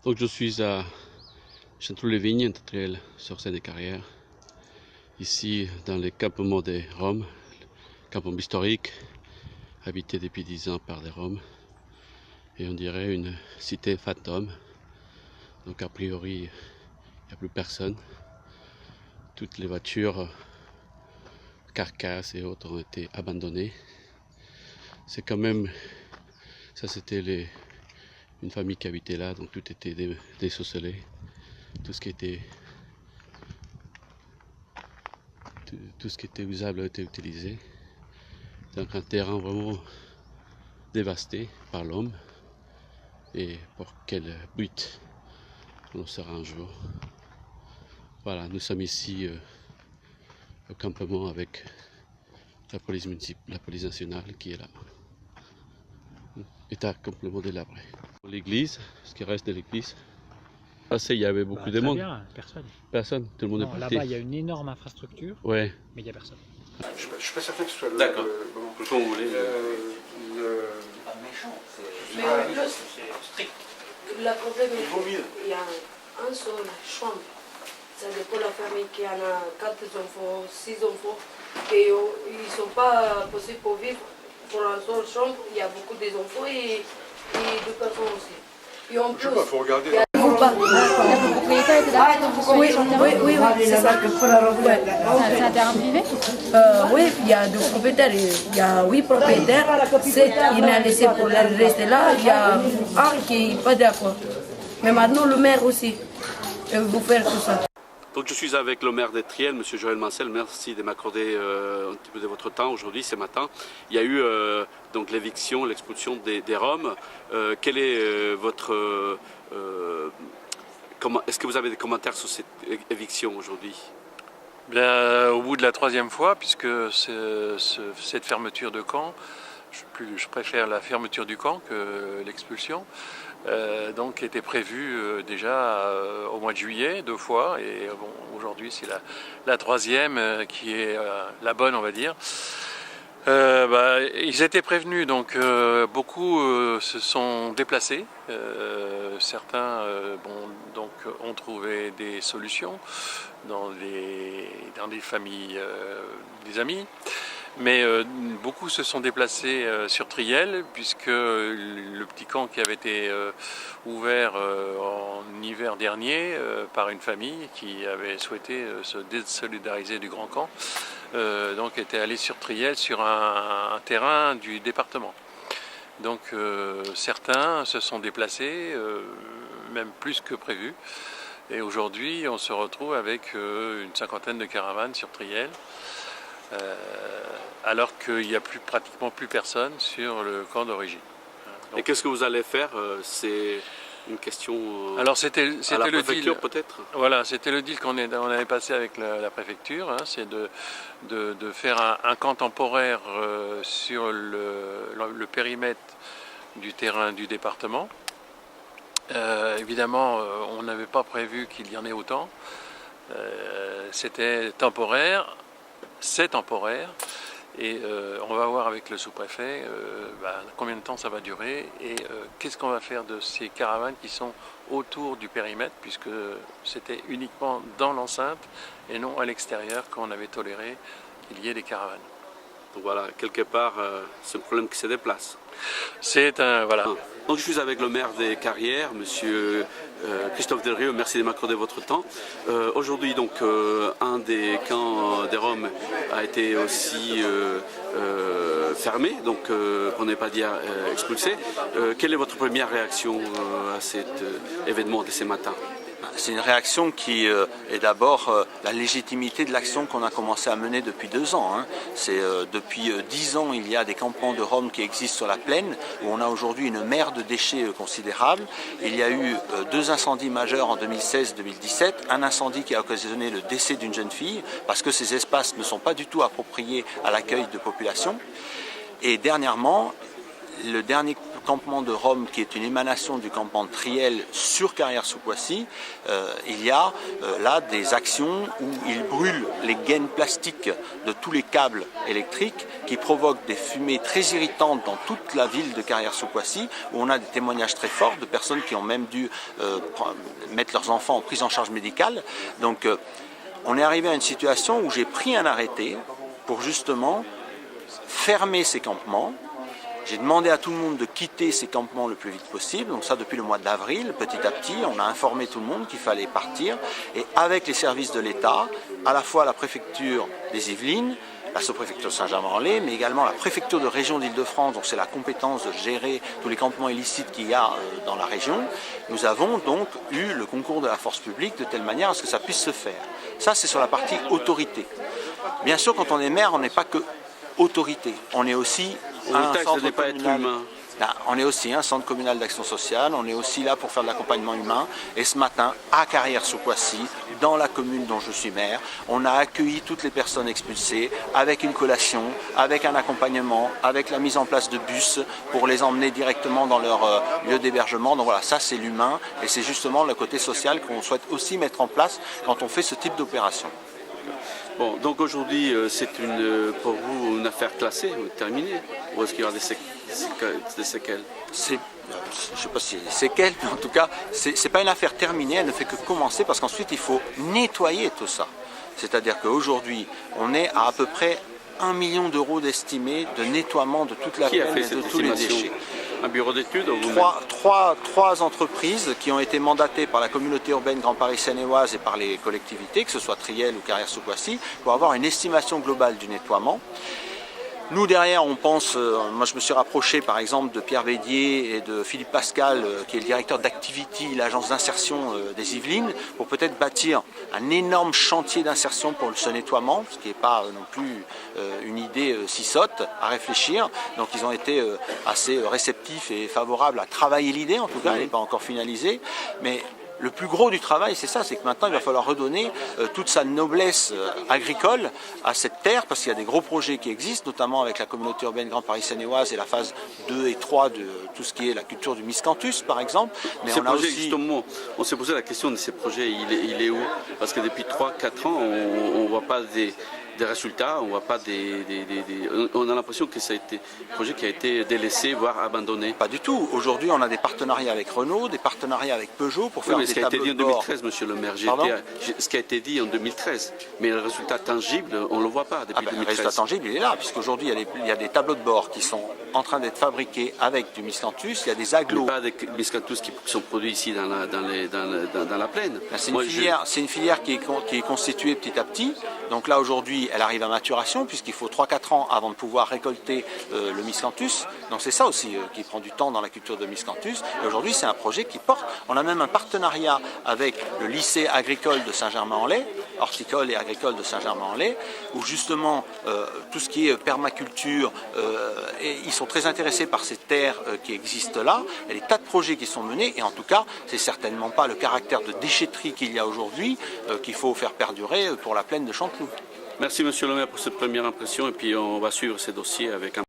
Donc je suis à Chanteloup-les-Vignes, Triel, sur Seine-et-Carrière, ici dans le campement des Roms, campement historique, habité depuis 10 ans par des Roms, et on dirait une cité fantôme. Donc a priori, il n'y a plus personne. Toutes les voitures, carcasses et autres ont été abandonnées. C'est quand même, ça c'était une famille qui habitait là, donc tout était désosselé. Tout ce qui était usable a été utilisé. Donc un terrain vraiment dévasté par l'homme. Et pour quel but on saura un jour. Voilà, nous sommes ici au campement avec la police municipale, la police nationale qui est là. État complètement délabré. L'église, ce qui reste de l'église. Il y avait beaucoup de monde. Bien, personne. Personne, tout le monde est parti. Là-bas, il y a une énorme infrastructure, ouais. Mais il n'y a personne. Je ne suis pas certain que ce soit le D'accord. moment. Quand vous voulez. Pas méchant, c'est Mais en plus, strict. le problème est qu'il y a un seul chambre. Ça dépend de la famille qui en a 4 enfants, 6 enfants, et ils ne sont pas possibles pour vivre pour un seul chambre. Il y a beaucoup d'enfants et 2 personnes aussi. Et en plus, il faut regarder. Le propriétaire était d'accord pour que vous soyez sur le terrain? oui, c'est ça. C'est un terrain privé? Oui, il y a 2 propriétaires, il y a 8 propriétaires, 7 il a laissé pour rester là, il y a un qui n'est pas d'accord. Mais maintenant le maire aussi, il veut faire tout ça. Donc je suis avec le maire de Triel, M. Joël Mancel. Merci de m'accorder un petit peu de votre temps aujourd'hui, ce matin. Il y a eu donc l'éviction, l'expulsion des Roms. Quel est votre... est-ce que vous avez des commentaires sur cette éviction aujourd'hui? Bien, au bout de la 3e fois, puisque cette fermeture de camp, je préfère la fermeture du camp que l'expulsion, donc était prévue déjà au mois de juillet 2 fois, et bon, aujourd'hui c'est la 3e qui est la bonne, on va dire. Ils étaient prévenus, donc beaucoup se sont déplacés. Certains ont trouvé des solutions dans des familles, des amis. Mais beaucoup se sont déplacés sur Triel, puisque le petit camp qui avait été ouvert en hiver dernier par une famille qui avait souhaité se désolidariser du grand camp, donc était allé sur Triel sur un terrain du département. Donc certains se sont déplacés, même plus que prévu. Et aujourd'hui, on se retrouve avec une 50aine de caravanes sur Triel. Alors qu'il n'y a pratiquement plus personne sur le camp d'origine. Et qu'est-ce que vous allez faire? C'est une question alors c'était à la le préfecture deal, peut-être? Voilà, c'était le deal qu'on avait passé avec la préfecture, hein, c'est de faire un camp temporaire sur le périmètre du terrain du département. Évidemment, on n'avait pas prévu qu'il y en ait autant. C'était temporaire. C'est temporaire et on va voir avec le sous-préfet combien de temps ça va durer et qu'est-ce qu'on va faire de ces caravanes qui sont autour du périmètre, puisque c'était uniquement dans l'enceinte et non à l'extérieur qu'on avait toléré qu'il y ait des caravanes. Donc voilà, quelque part, c'est un problème qui se déplace. C'est un... voilà. Donc je suis avec le maire des Carrières, monsieur Christophe Delrieux, merci de m'accorder votre temps. Aujourd'hui, donc, un des camps des Roms a été aussi fermé, donc pour ne pas dire expulsé. Quelle est votre première réaction à cet événement de ce matin? C'est une réaction qui est d'abord la légitimité de l'action qu'on a commencé à mener depuis 2 ans. Hein. Depuis 10 ans, il y a des campements de Roms qui existent sur la plaine, où on a aujourd'hui une mer de déchets considérable. Il y a eu 2 incendies majeurs en 2016-2017, un incendie qui a occasionné le décès d'une jeune fille, parce que ces espaces ne sont pas du tout appropriés à l'accueil de population. Et dernièrement, le dernier campement de Rome qui est une émanation du campement de Triel sur Carrière-sous-Poissy, il y a là des actions où ils brûlent les gaines plastiques de tous les câbles électriques qui provoquent des fumées très irritantes dans toute la ville de Carrière-sous-Poissy, où on a des témoignages très forts de personnes qui ont même dû mettre leurs enfants en prise en charge médicale. Donc on est arrivé à une situation où j'ai pris un arrêté pour justement fermer ces campements. J'ai demandé à tout le monde de quitter ces campements le plus vite possible, donc ça depuis le mois d'avril, petit à petit, on a informé tout le monde qu'il fallait partir, et avec les services de l'État, à la fois la préfecture des Yvelines, la sous-préfecture de Saint-Germain-en-Laye, mais également la préfecture de région d'Île-de-France, dont c'est la compétence de gérer tous les campements illicites qu'il y a dans la région, nous avons donc eu le concours de la force publique de telle manière à ce que ça puisse se faire. Ça, c'est sur la partie autorité. Bien sûr, quand on est maire, on n'est pas que autorité, on est aussi un centre communal. On est aussi un centre communal d'action sociale, on est aussi là pour faire de l'accompagnement humain. Et ce matin, à Carrière-sous-Poissy, dans la commune dont je suis maire, on a accueilli toutes les personnes expulsées avec une collation, avec un accompagnement, avec la mise en place de bus pour les emmener directement dans leur lieu d'hébergement. Donc voilà, ça c'est l'humain et c'est justement le côté social qu'on souhaite aussi mettre en place quand on fait ce type d'opération. Bon, donc aujourd'hui, c'est pour vous une affaire classée, terminée, ou est-ce qu'il y aura des séquelles? Je ne sais pas si c'est des séquelles, mais en tout cas, ce n'est pas une affaire terminée, elle ne fait que commencer parce qu'ensuite il faut nettoyer tout ça. C'est-à-dire qu'aujourd'hui, on est à peu près 1 million d'euros d'estimé de nettoiement de toute la plaine et de tous les déchets. Un bureau d'études? Trois entreprises qui ont été mandatées par la communauté urbaine Grand Paris Seine-et-Oise et par les collectivités, que ce soit Triel ou Carrière-sous-Poissy, pour avoir une estimation globale du nettoiement. Nous derrière on pense, moi je me suis rapproché par exemple de Pierre Bédier et de Philippe Pascal qui est le directeur d'Activity, l'agence d'insertion des Yvelines, pour peut-être bâtir un énorme chantier d'insertion pour ce nettoiement, ce qui n'est pas non plus une idée si sotte à réfléchir. Donc ils ont été assez réceptifs et favorables à travailler l'idée, en tout cas elle n'est pas encore finalisée. Mais le plus gros du travail, c'est ça, c'est que maintenant il va falloir redonner toute sa noblesse agricole à cette terre, parce qu'il y a des gros projets qui existent, notamment avec la communauté urbaine Grand Paris Seine-et-Oise et la phase 2 et 3 de tout ce qui est la culture du miscanthus, par exemple. Mais on a aussi... Justement, on s'est posé la question de ces projets, il est où? Parce que depuis 3-4 ans, on ne voit pas des résultats, on voit pas on a l'impression que ça a été un projet qui a été délaissé, voire abandonné. Pas du tout. Aujourd'hui, on a des partenariats avec Renault, des partenariats avec Peugeot pour faire des tableaux de bord. Ce qui a été dit en 2013, monsieur le maire. Ce qui a été dit en 2013. Mais le résultat tangible, on ne le voit pas depuis 2013. Le résultat tangible, il est là, puisqu'aujourd'hui, il y a des tableaux de bord qui sont en train d'être fabriqués avec du miscanthus. Il y a des agglos. Mais pas des miscanthus qui sont produits ici dans la plaine. C'est une filière qui est constituée petit à petit. Donc là, aujourd'hui, elle arrive à maturation puisqu'il faut 3-4 ans avant de pouvoir récolter le miscanthus. Donc c'est ça aussi qui prend du temps dans la culture de miscanthus. Et aujourd'hui, c'est un projet qui porte. On a même un partenariat avec le lycée agricole de Saint-Germain-en-Laye, horticole et agricole de Saint-Germain-en-Laye, où justement tout ce qui est permaculture, et ils sont très intéressés par ces terres qui existent là. Il y a des tas de projets qui sont menés et en tout cas, c'est certainement pas le caractère de déchetterie qu'il y a aujourd'hui qu'il faut faire perdurer pour la plaine de Chanteloup. Merci monsieur le maire pour cette première impression et puis on va suivre ces dossiers avec un